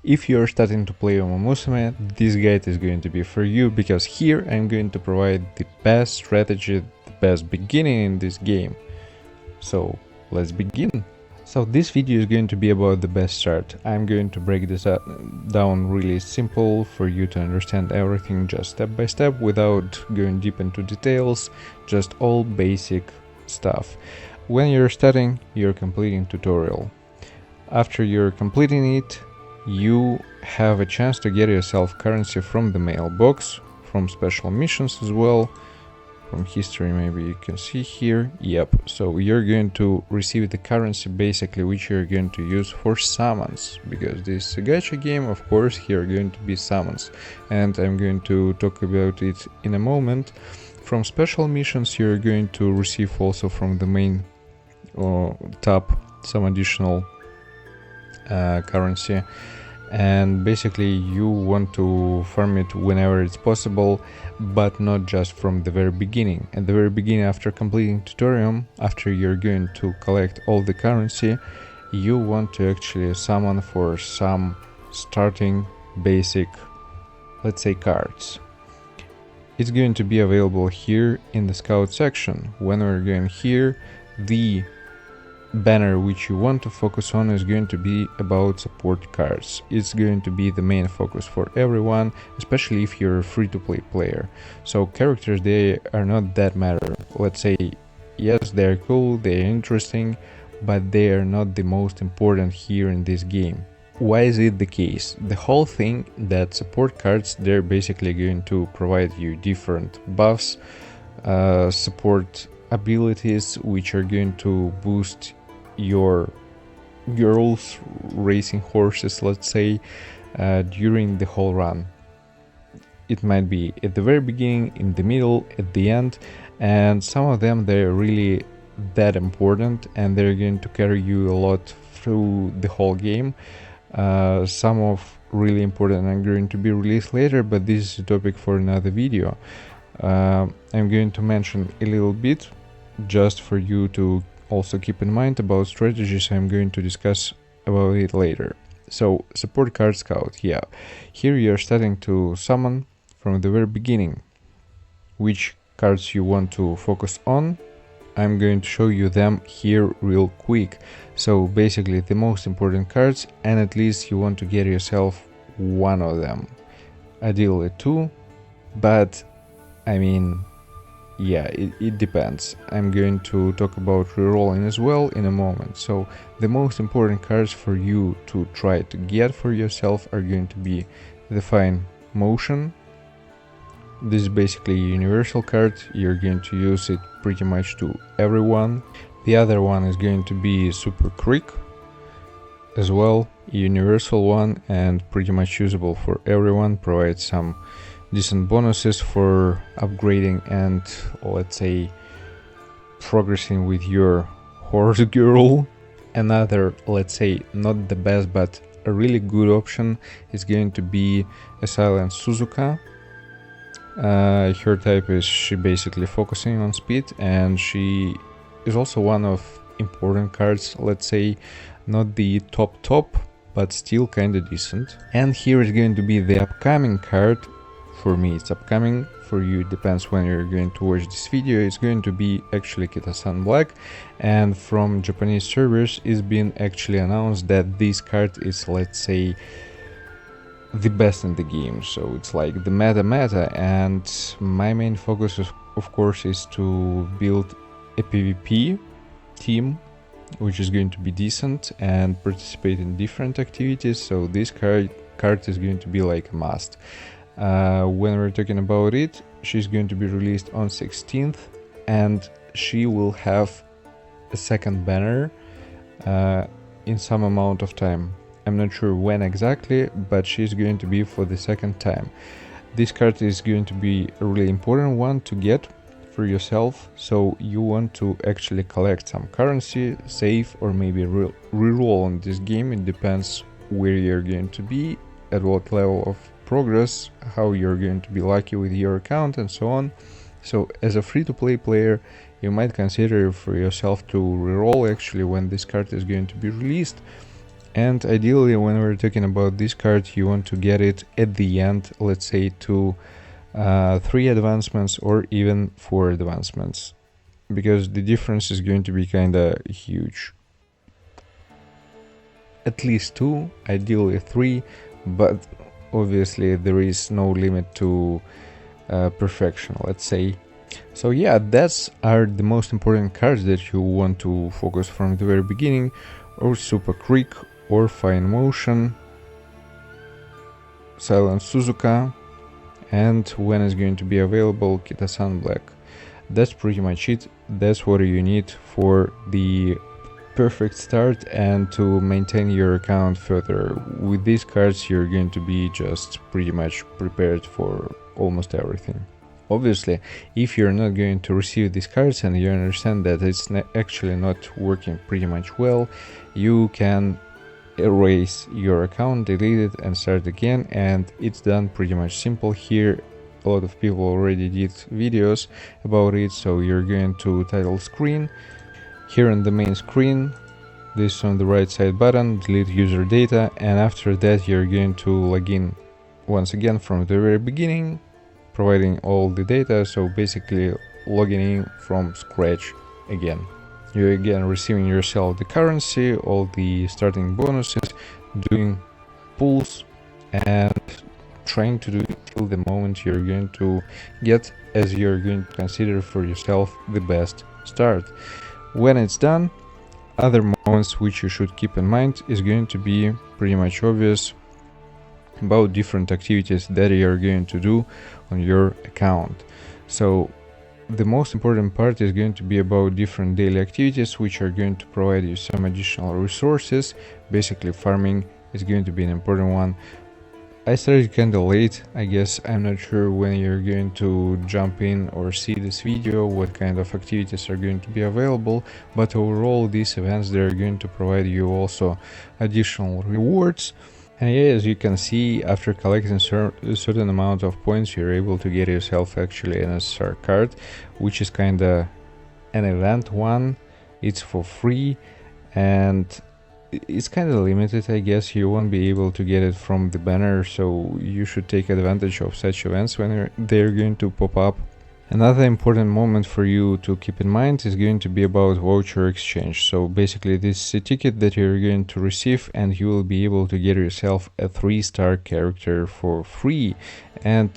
If you're starting to play Umamusume, this guide is going to be for you, because here I'm going to provide the best strategy, the best beginning in this game. So let's begin. So this video is going to be about the best start. I'm going to break this down really simple for you to understand everything just step by step without going deep into details, just all basic stuff. When you're starting, you're completing tutorial. After you're completing it, you have a chance to get yourself currency from the mailbox, from special missions as well, from history maybe you can see here. Yep, so you're going to receive the currency basically which you're going to use for summons, because this is a gacha game, of course here are going to be summons, and I'm going to talk about it in a moment. From special missions you're going to receive also from the main tab some additional currency, and basically you want to farm it whenever it's possible, but not just from the very beginning. At the very beginning, after completing tutorial, after you're going to collect all the currency, you want to actually summon for some starting basic, let's say, cards. It's going to be available here in the scout section. When we're going here, the banner which you want to focus on is going to be about support cards. It's going to be the main focus for everyone, especially if you're a free-to-play player. So characters, they are not that matter. Let's say, yes, they're cool, they're interesting, but they are not the most important here in this game. Why is it the case? The whole thing that support cards, they're basically going to provide you different buffs, support abilities which are going to boost your girls racing horses, let's say, during the whole run. It might be at the very beginning, in the middle, at the end, and some of them they're really that important and they're going to carry you a lot through the whole game. Some of really important are going to be released later, but this is a topic for another video. I'm going to mention a little bit just for you to also keep in mind about strategies. I'm going to discuss about it later. So support card scout, yeah, here you're starting to summon from the very beginning. Which cards you want to focus on, I'm going to show you them here real quick. So basically the most important cards, and at least you want to get yourself one of them, ideally two, but I mean, yeah, it depends. I'm going to talk about rerolling as well in a moment. So the most important cards for you to try to get for yourself are going to be the Fine Motion. This is basically a universal card, you're going to use it pretty much to everyone. The other one is going to be Super Creek, as well, a universal one and pretty much usable for everyone, provides some decent bonuses for upgrading and, let's say, progressing with your horse girl. Another, let's say, not the best but a really good option is going to be a Silent Suzuka. Her type is she basically focusing on speed, and she is also one of important cards, let's say, not the top but still kinda decent. And here is going to be the upcoming card. For me it's upcoming, for you it depends when you're going to watch this video. It's going to be actually Kita-san Black, and from Japanese servers it's been actually announced that this card is, let's say, the best in the game. So it's like the meta, and my main focus is, of course, is to build a PvP team which is going to be decent and participate in different activities. So this card is going to be like a must. When we're talking about it, she's going to be released on 16th, and she will have a second banner in some amount of time. I'm not sure when exactly, but she's going to be for the second time. This card is going to be a really important one to get for yourself, so you want to actually collect some currency, save, or maybe reroll on this game. It depends where you're going to be, at what level of progress, how you're going to be lucky with your account, and so on. So as a free-to-play player, you might consider for yourself to reroll actually when this card is going to be released. And ideally, when we're talking about this card, you want to get it at the end, let's say to 3 advancements or even 4 advancements, because the difference is going to be kinda huge. At least 2, ideally 3, but obviously there is no limit to perfection, let's say. So yeah, that's are the most important cards that you want to focus from the very beginning, or Super Creek, or Fine Motion, Silent Suzuka, and when it's going to be available, Kita-san Black. That's pretty much it. That's what you need for the perfect start and to maintain your account further. With these cards, you're going to be just pretty much prepared for almost everything. Obviously, if you're not going to receive these cards and you understand that it's actually not working pretty much well, you can erase your account, delete it, and start again, and it's done pretty much simple. Here a lot of people already did videos about it. So you're going to title screen. Here on the main screen, this on the right side button, delete user data, and after that you're going to log in once again from the very beginning, providing all the data, so basically logging in from scratch again. You're again receiving yourself the currency, all the starting bonuses, doing pulls, and trying to do it till the moment you're going to get, as you're going to consider for yourself the best start. When it's done, other moments which you should keep in mind is going to be pretty much obvious about different activities that you're going to do on your account. So the most important part is going to be about different daily activities which are going to provide you some additional resources. Basically, farming is going to be an important one. I started kinda late, I guess. I'm not sure when you're going to jump in or see this video, what kind of activities are going to be available, but overall these events, they're going to provide you also additional rewards. And yeah, as you can see, after collecting a certain amount of points, you're able to get yourself actually an SSR card, which is kinda an event one. It's for free, and it's kind of limited, I guess. You won't be able to get it from the banner, so you should take advantage of such events when they're going to pop up. Another important moment for you to keep in mind is going to be about voucher exchange. So basically this is a ticket that you're going to receive, and you will be able to get yourself a 3-star character for free. And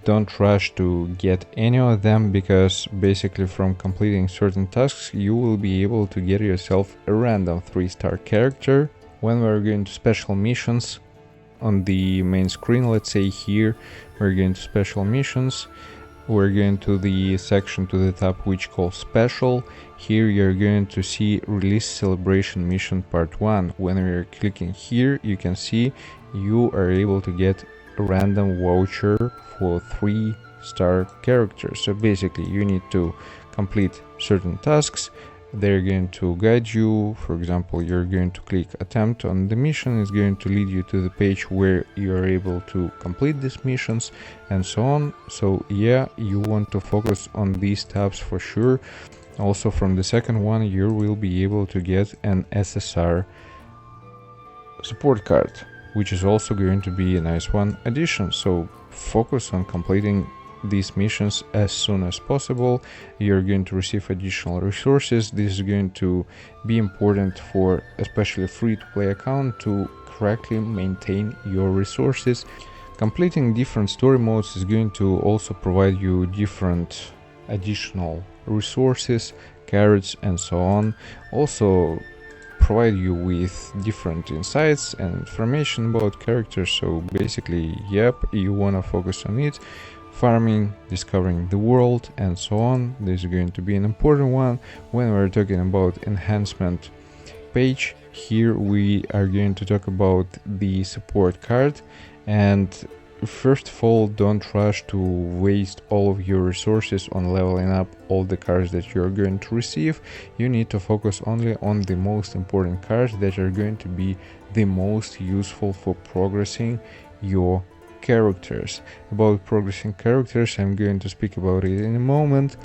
don't rush to get any of them, because basically from completing certain tasks you will be able to get yourself a random 3-star character. When we're going to special missions on the main screen, let's say here we're going to special missions, we're going to the section to the top which calls special. Here you're going to see release celebration mission part 1. When we're clicking here, you can see you are able to get a random voucher for 3-star characters. So basically you need to complete certain tasks. They're going to guide you. For example, you're going to click attempt on the mission. It's going to lead you to the page where you are able to complete these missions and so on. So yeah, you want to focus on these tabs for sure. Also from the second one, you will be able to get an SSR support card, which is also going to be a nice one addition. So focus on completing these missions as soon as possible. You're going to receive additional resources. This is going to be important for especially free-to-play account to correctly maintain your resources. Completing different story modes is going to also provide you different additional resources, cards, and so on. Also provide you with different insights and information about characters. So basically, yep, you want to focus on it. Farming, discovering the world, and so on. This is going to be an important one when we're talking about enhancement page. Here we are going to talk about the support card, and first of all, don't rush to waste all of your resources on leveling up all the cards that you're going to receive. You need to focus only on the most important cards that are going to be the most useful for progressing your characters. About progressing characters, I'm going to speak about it in a moment.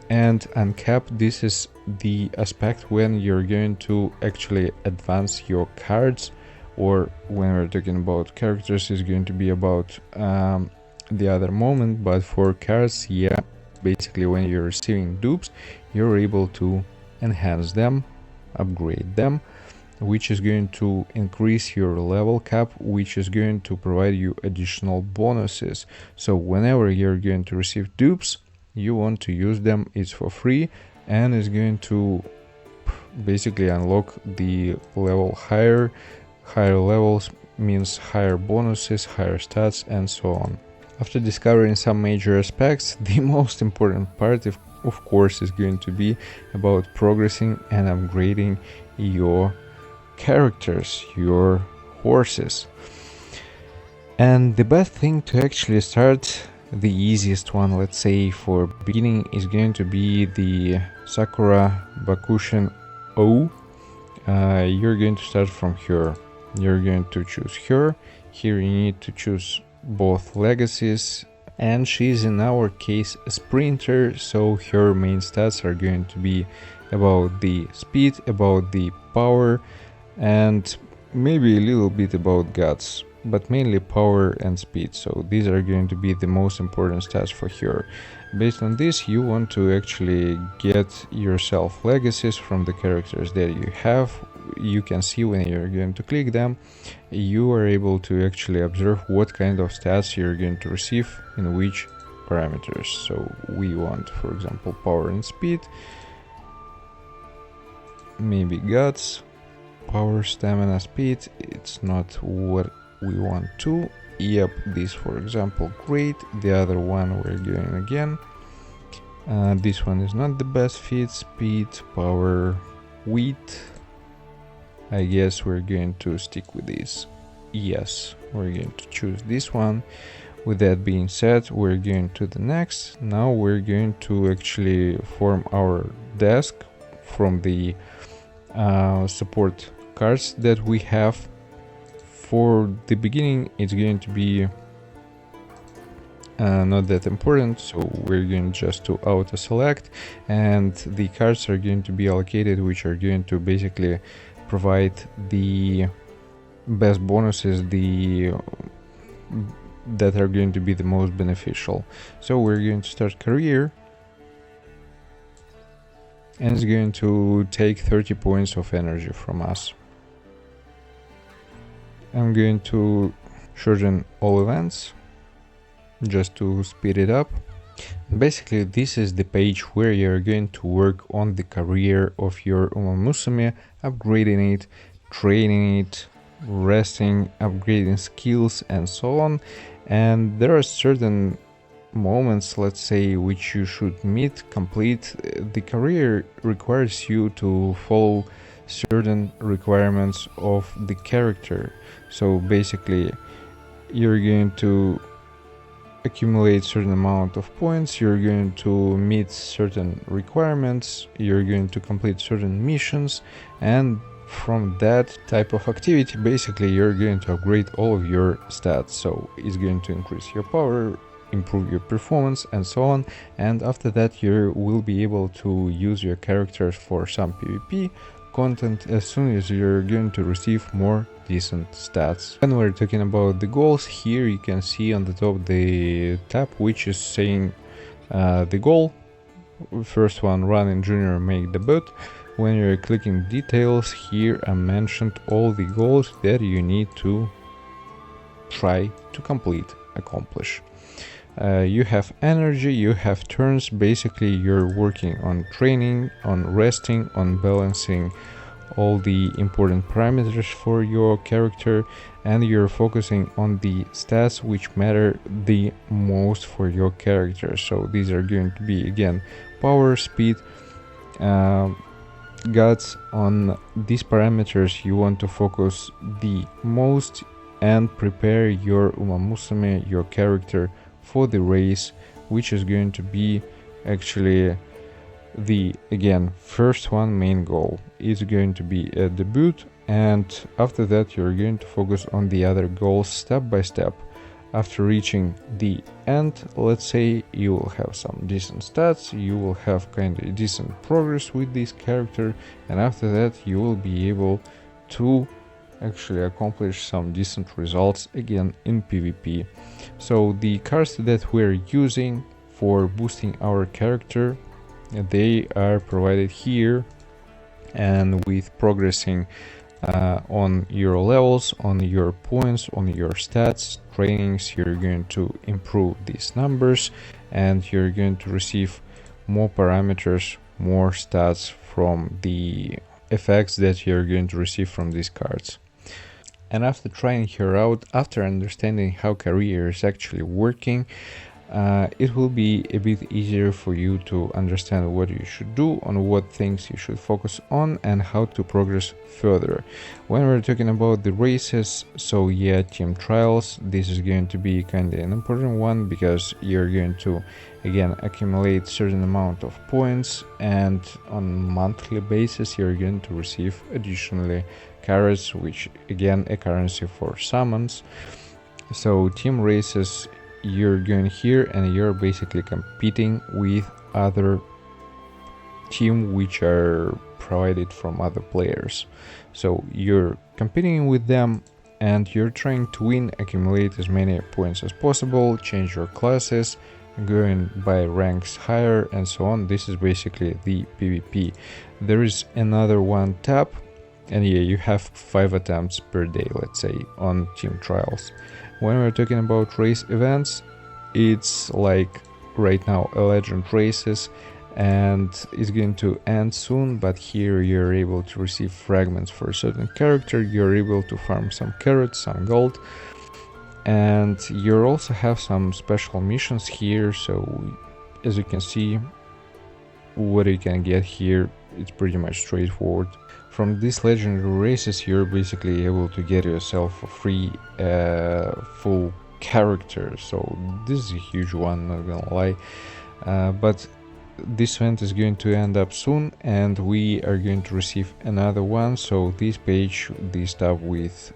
And uncap, this is the aspect when you're going to actually advance your cards or when we're talking about characters, is going to be about the other moment. But for cards, yeah, basically when you're receiving dupes, you're able to enhance them, upgrade them, which is going to increase your level cap, which is going to provide you additional bonuses. So whenever you're going to receive dupes, you want to use them, it's for free, and it's going to basically unlock the level higher. Higher levels means higher bonuses, higher stats, and so on. After discovering some major aspects, the most important part, of course, is going to be about progressing and upgrading your characters, your horses. And the best thing to actually start, the easiest one, let's say, for beginning, is going to be the Sakura Bakushin O. You're going to start from her. You're going to choose her. Here you need to choose both legacies, and she's in our case a sprinter, so her main stats are going to be about the speed, about the power, and maybe a little bit about guts, but mainly power and speed. So these are going to be the most important stats for her. Based on this, you want to actually get yourself legacies from the characters that you have. You can see when you're going to click them, you are able to actually observe what kind of stats you're going to receive in which parameters. So we want, for example, power and speed, maybe guts, power, stamina, speed. It's not what we want to. Yep, this, for example, great. The other one we're doing again. This one is not the best fit. Speed, power, wheat. I guess we're going to stick with this. Yes, we're going to choose this one. With that being said, we're going to the next. Now we're going to actually form our desk from the support cards that we have. For the beginning, it's going to be not that important, so we're going just to auto select, and the cards are going to be allocated, which are going to basically provide the best bonuses, that are going to be the most beneficial. So we're going to start career, and it's going to take 30 points of energy from us. I'm going to shorten all events just to speed it up. Basically, this is the page where you're going to work on the career of your Umamusume, upgrading it, training it, resting, upgrading skills, and so on. And there are certain moments, let's say, which you should complete. The career requires you to follow certain requirements of the character. So basically, you're going to accumulate certain amount of points, you're going to meet certain requirements, you're going to complete certain missions, and from that type of activity, basically, you're going to upgrade all of your stats. So it's going to increase your power, improve your performance, and so on. And after that, you will be able to use your characters for some PvP content as soon as you're going to receive more decent stats. When we're talking about the goals, here you can see on the top the tab which is saying the goal. First one, run in junior, make debut. When you're clicking details, here I mentioned all the goals that you need to try to accomplish. You have energy, you have turns. Basically, you're working on training, on resting, on balancing all the important parameters for your character, and you're focusing on the stats which matter the most for your character. So these are going to be, again, power, speed, guts. On these parameters you want to focus the most and prepare your Umamusume, your character, for the race, which is going to be actually the, again, first one main goal. Is going to be a debut, and after that you're going to focus on the other goals step by step. After reaching the end, let's say, you will have some decent stats, you will have kind of decent progress with this character, and after that you will be able to actually accomplish some decent results again in PvP. So the cards that we're using for boosting our character, they are provided here, and with progressing on your levels, on your points, on your stats, trainings, you're going to improve these numbers and you're going to receive more parameters, more stats from the effects that you're going to receive from these cards. And after trying her out, after understanding how career is actually working, it will be a bit easier for you to understand what you should do, on what things you should focus on, and how to progress further. When we're talking about the races, so yeah, team trials, this is going to be kind of an important one, because you're going to again accumulate certain amount of points, and on monthly basis you're going to receive additionally carrots, which again a currency for summons. So team races, you're going here and you're basically competing with other team which are provided from other players. So you're competing with them and you're trying to win, accumulate as many points as possible, change your classes, going by ranks higher and so on. This is basically the PvP. There is another one tab, and yeah, you have 5 attempts per day, let's say, on team trials. When we're talking about race events, it's like right now a legend races, and it's going to end soon, but here you're able to receive fragments for a certain character, you're able to farm some carrots, some gold, and you also have some special missions here. So as you can see, what you can get here, it's pretty much straightforward. From these legendary races, you're basically able to get yourself a free full character. So this is a huge one, not gonna lie. But this event is going to end up soon, and we are going to receive another one. So this page, this tab with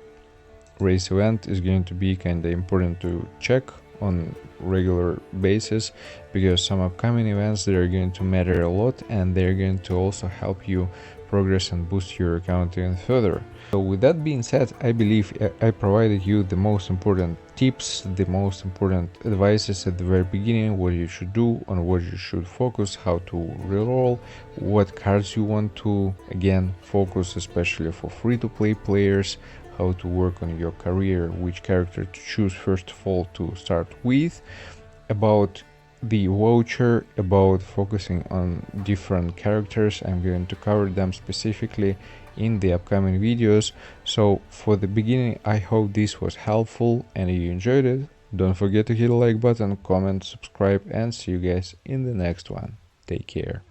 race event, is going to be kind of important to check on regular basis, because some upcoming events, they are going to matter a lot, and they're going to also help you progress and boost your account even further. So with that being said, I believe I provided you the most important tips, the most important advices at the very beginning, what you should do, on what you should focus, how to reroll, what cards you want to again focus, especially for free-to-play players, how to work on your career, which character to choose first of all to start with, about the voucher, about focusing on different characters. I'm going to cover them specifically in the upcoming videos. So for the beginning, I hope this was helpful and you enjoyed it. Don't forget to hit the like button, comment, subscribe, and see you guys in the next one. Take care.